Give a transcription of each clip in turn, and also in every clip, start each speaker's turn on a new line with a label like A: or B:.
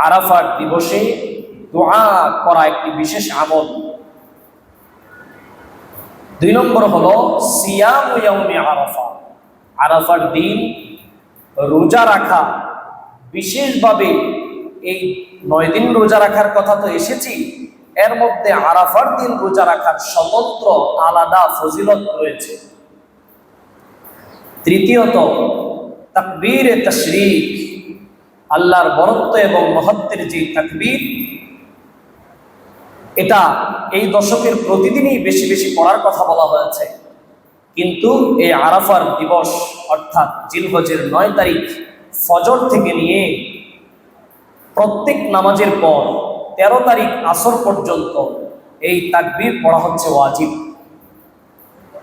A: আরাফার দিবসে দোয়া করা একটি বিশেষ আমল। 2 নম্বর হলো সিয়ামু ইয়াউমি আরাফা, আরাফার দিন রোজা রাখা। বিশেষভাবে এই 9 দিন রোজা রাখার কথা তো এসেছি, এর মধ্যে আরাফার দিন রোজা রাখার স্বতন্ত্র আলাদা ফজিলত রয়েছে। তৃতীয়ত তাকবীরে তাশরীক, আল্লাহর বরত্ব এবং মহত্বের যে তাকবীর, এটা এই দশকের প্রতিদিনই বেশি বেশি পড়ার কথা বলা হয়েছে। কিন্তু এই আরাফার দিবস অর্থাৎ জিলহজের 9 তারিখ ফজর থেকে নিয়ে প্রত্যেক নামাজের পর 13 তারিখ আসর পর্যন্ত এই তাকবীর পড়া হচ্ছে ওয়াজিব।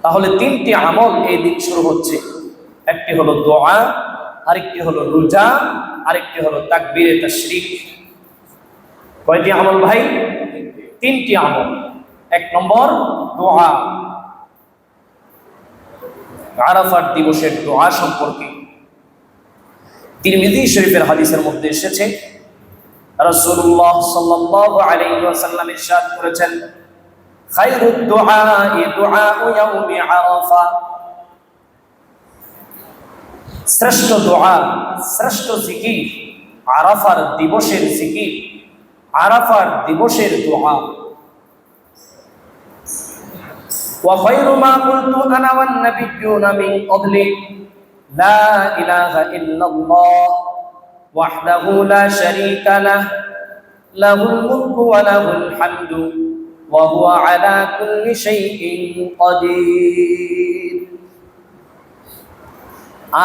A: তাহলে 3টি আমল এই দিন শুরু হচ্ছে। একটি হলো দোয়া, আরেকটি হলো রোজা, আরেকটি হলো তাকবীরে তাশরীক। কয়টি আমল ভাই? 3টি আমল। 1 নম্বর দোয়া, আরাফার দিবসের দোয়া সম্পর্কে তিরমিজি শরীফের হাদিসের মধ্যে এসেছে, রাসূলুল্লাহ সাল্লাল্লাহু আলাইহি ওয়াসাল্লাম ইরশাদ করেছেন, খায়রুদ দুআই দুআউ ইয়াউমি আরাফা, শ্রেষ্ঠ দোয়া, শ্রেষ্ঠ জিকির আরাফার দিবসের জিকির, আরাফার দিবসের দোয়া। ওয়া খায়রু মা কুলতু আনা ওয়ান নাবিয়্যুনা মিন ক্বাবলি লা ইলাহা ইল্লাল্লাহ ওয়াহদাহু লা শারীকা লাহু লাহুল মুলকু ওয়া লাহুল হামদু ওয়া হুয়া আলা কুল্লি শাইইন কাদির।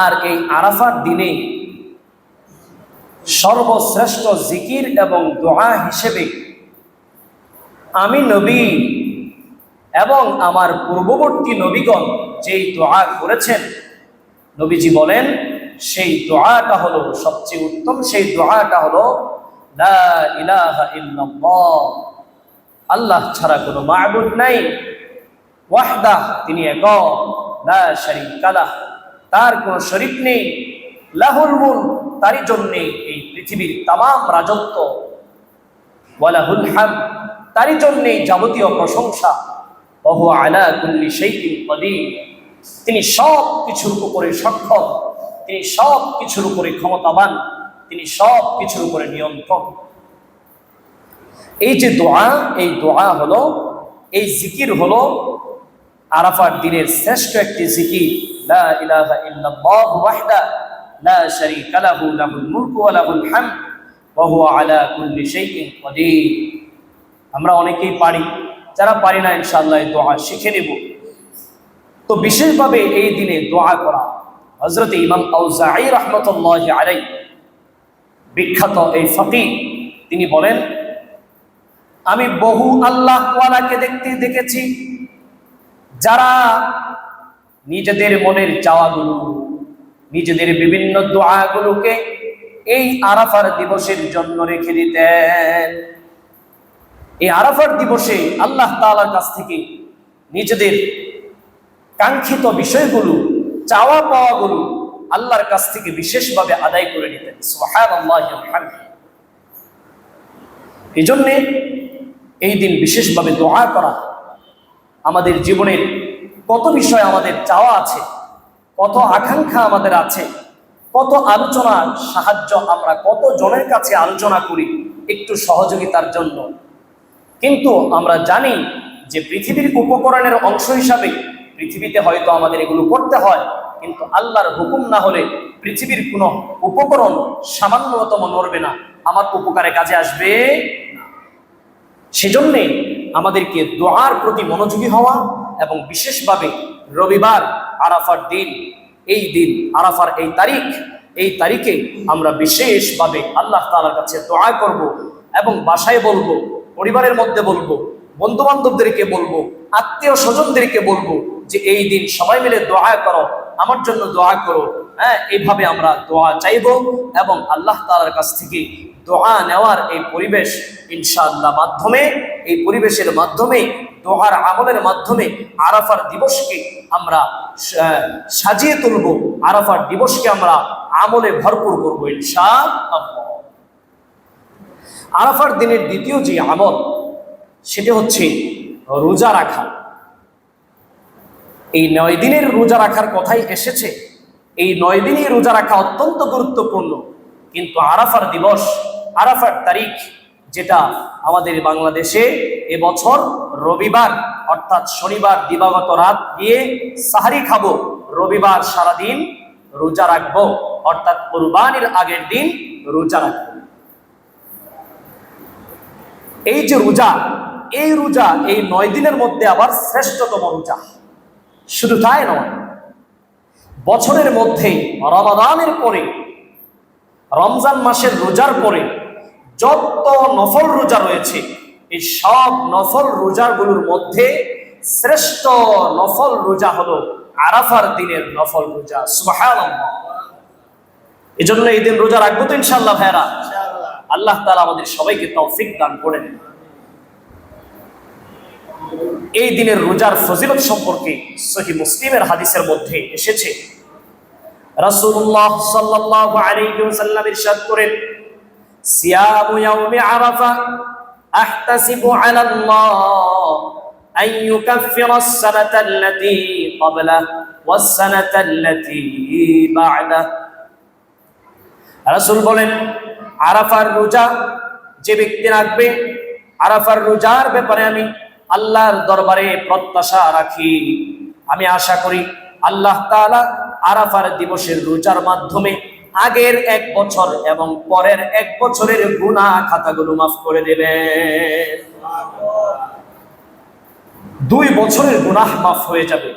A: আর এই আরাফার দিনে সর্বশ্রেষ্ঠ জিকির এবং দোয়া হিসেবে আমি নবী এবং আমার পূর্ববর্তী নবীগণ যেই দোয়া করেছেন, নবীজি বলেন সেই দোয়াটা হলো সবচেয়ে উত্তম। সেই দোয়াটা হলো লা ইলাহা ইল্লাল্লাহ, আল্লাহ ছাড়া কোনো মাবুদ নাই, ওয়াহদাহ, তিনি একক, লা শারীকা লাহু, তার কোনো শরীক নেই, লাহুল মুলক, তারই জন্য এই পৃথিবীর তামাম রাজত্ব, ওয়া লাহুল হামদ, তারই জন্য যাবতীয় প্রশংসা, ওয়া হুয়া আলা কুল্লি শাইইন কাদির, তিনি সব কিছুর উপরে সক্ষম, তিনি সব কিছুর উপরে ক্ষমতাবান, তিনি সব কিছুর উপরে নিয়ন্ত্রণ। এই যে দোয়া, এই দোয়া হলো, এই জিকির হলো আরাফার দিনের শ্রেষ্ঠ একটি জিকির। লা ইলাহা ইল্লাল্লাহু ওয়াহদাহু লা শারীকা লাহু লাহুল মুলকু ওয়া লাহুল হামদ ওয়া হুয়া আলা কুল্লি শাইইন কাদির। আমরা অনেকেই পারি, যারা পারি না ইনশাআল্লাহ এই দোয়া শিখে নেব। তো বিশেষভাবে এই দিনে দোয়া করা, হযরত ইমাম আউজাঈ রাহমাতুল্লাহি আলাইহি, বিখ্যাত এই ফকিহ, তিনি বলেন, আমি বহু আল্লাহওয়ালাকে দেখেছি যারা নিজেদের মনের চাওয়াগুলো, নিজেদের বিভিন্ন দোয়াগুলোকে এই আরাফার দিবসের জন্য রেখে দিতেন। এই আরাফার দিবসে আল্লাহ তাআলার কাছ থেকে নিজেদের কাঙ্ক্ষিত বিষয়গুলো, চাওয়া পাওয়াগুলো আল্লাহর কাছ থেকে বিশেষভাবে আদায় করে নিতেন। সুবহানাল্লাহি ওয়া বিহামদিহি। এই জন্যে এই দিন বিশেষভাবে দোয়া করা, আমাদের জীবনের কত বিষয় আমাদের চাওয়া আছে, কত আকাঙ্ক্ষা আমাদের আছে, কত আলোচনার সাহায্য আমরা কত জনের কাছে আলোচনা করি একটু সহযোগিতার জন্য, কিন্তু আমরা জানি যে পৃথিবীর উপকরণের অংশ হিসাবে পৃথিবীতে হয়তো আমাদের এগুলো করতে হয়, কিন্তু আল্লাহর হুকুম না হলে পৃথিবীর কোনো উপকরণ সামান্যতম নড়বে না, আমার উপকারে কাজে আসবে না। সেজন্যে আমাদেরকে দোয়ার প্রতি মনোযোগী হওয়া এবং বিশেষভাবে রবিবার আরাফার দিন, এই দিন আরাফার এই তারিখে আমরা বিশেষভাবে আল্লাহ তাআলার কাছে দোয়া করব এবং বাসায় বলবো, পরিবারের মধ্যে বলবো, বন্ধু বান্ধবদেরকে বলবো, আত্মীয় স্বজনদেরকে বলবো যে এই দিন সবাই মিলে দোয়া করো, আমার জন্য দোয়া করো। এইভাবে আমরা দোয়া চাইবো এবং আল্লাহ তাআলার কাছ থেকে দোয়া নেওয়ার এই পরিবেশ ইনশাআল্লাহ মাধ্যমে, এই পরিবেশের মাধ্যমে, দোয়ার আমলের মাধ্যমে আরাফার দিবসকে আমরা সাজিয়ে তুলব, আরাফার দিবসকে আমরা আমলে ভরপুর করবো ইনশাআল্লাহ। আরাফার দিনের দ্বিতীয় যে আমল সেটা হচ্ছে রোজা রাখা। এই 9 দিনের রোজা রাখার কথাই এসেছে। এই 9 দিনই রোজা রাখা অত্যন্ত গুরুত্বপূর্ণ। কিন্তু আরাফার দিবস, আরাফার তারিখ, যেটা আমাদের বাংলাদেশে এবছর রবিবার অর্থাৎ শনিবার দিবাগত রাত দিয়ে সাহারি খাবো, রবিবার সারাদিন রোজা রাখবো, অর্থাৎ কুরবানির আগের দিন রোজা রাখবো। এই যে রোজা, এই রোজা এই 9 দিনের মধ্যে আবার শ্রেষ্ঠতম রোজা। শুধু তাই নয়, বছরের মধ্যে রমাদানের পরে, রমজান মাসের রোজার পরে যত নফল রোজা রয়েছে, এই সব নফল রোজাগুলোর মধ্যে শ্রেষ্ঠ নফল রোজা হলো আরাফার দিনের নফল রোজা। সুবহানাল্লাহ। এজন্য এই দিন রোজা রাখবো তো ইনশাআল্লাহ ভাইরা। আল্লাহ তাআলা আমাদের সবাইকে তৌফিক দান করেন। এই দিনের রোজার ফজিলত সম্পর্কে সহিহ মুসলিমের হাদিসের মধ্যে এসেছে, রাসূলুল্লাহ সাল্লাল্লাহু আলাইহি ওয়াসাল্লাম ইরশাদ করেন, সিয়ামু ইয়াউমি আরাফা আহতাসিবু আলাল্লাহ আন ইউকাফিরা আস-সানাতা আল্লাতী ক্বাবলা ওয়াস-সানাতা আল্লাতী বা'দা। রাসূল বলেন, আরাফার রোজা যে ব্যক্তি রাখবে, আরাফার রোজার ব্যাপারে আমি আল্লাহর দরবারে প্রত্যাশা রাখি, আমি আশা করি আল্লাহ তাআলা আরাফার দিবসের রোজার মাধ্যমে আগের 1 বছর এবং পরের 1 বছরের গুনাহ খাতাগুলো মাফ করে দেবেন। 2 বছরের গুনাহ মাফ হয়ে যাবে।